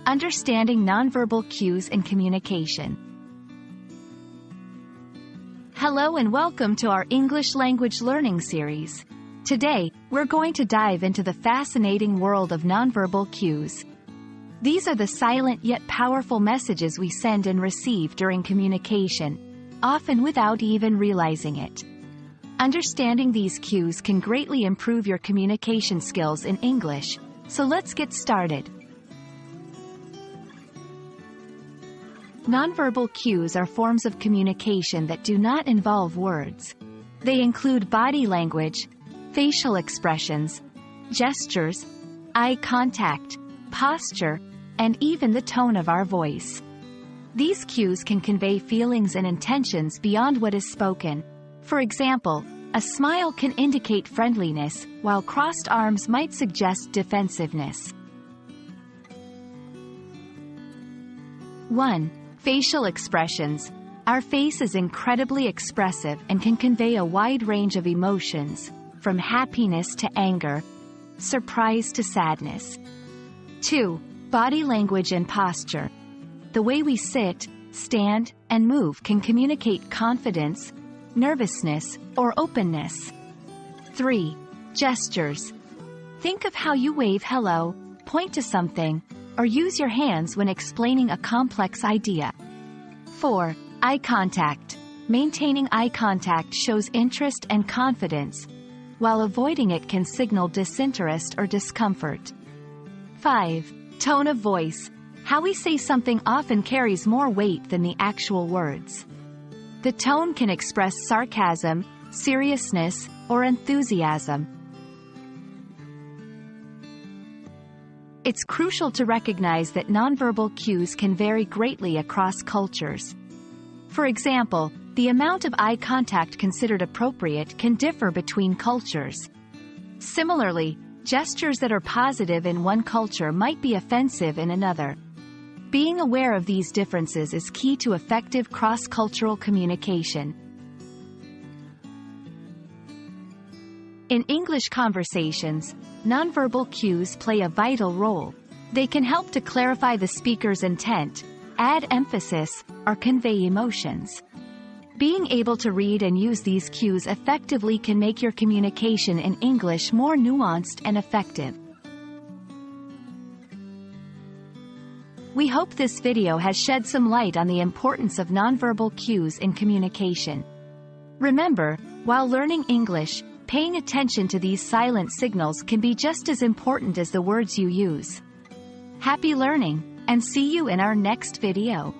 Understanding Nonverbal Cues in Communication. Hello and welcome to our English language learning series. Today, we're going to dive into the fascinating world of nonverbal cues. These are the silent yet powerful messages we send and receive during communication, often without even realizing it. Understanding these cues can greatly improve your communication skills in English, so let's get started. Nonverbal cues are forms of communication that do not involve words. They include body language, facial expressions, gestures, eye contact, posture, and even the tone of our voice. These cues can convey feelings and intentions beyond what is spoken. For example, a smile can indicate friendliness, while crossed arms might suggest defensiveness. 1. Facial expressions. Our face is incredibly expressive and can convey a wide range of emotions, from happiness to anger, surprise to sadness. 2. Body language and posture. The way we sit, stand, and move can communicate confidence, nervousness, or openness. 3. Gestures. Think of how you wave hello, point to something, or use your hands when explaining a complex idea. 4. Eye contact. Maintaining eye contact shows interest and confidence, while avoiding it can signal disinterest or discomfort. 5. Tone of voice. How we say something often carries more weight than the actual words. The tone can express sarcasm, seriousness, or enthusiasm. It's crucial to recognize that nonverbal cues can vary greatly across cultures. For example, the amount of eye contact considered appropriate can differ between cultures. Similarly, gestures that are positive in one culture might be offensive in another. Being aware of these differences is key to effective cross-cultural communication. In English conversations, nonverbal cues play a vital role. They can help to clarify the speaker's intent, add emphasis, or convey emotions. Being able to read and use these cues effectively can make your communication in English more nuanced and effective. We hope this video has shed some light on the importance of nonverbal cues in communication. Remember, while learning English, paying attention to these silent signals can be just as important as the words you use. Happy learning, and see you in our next video.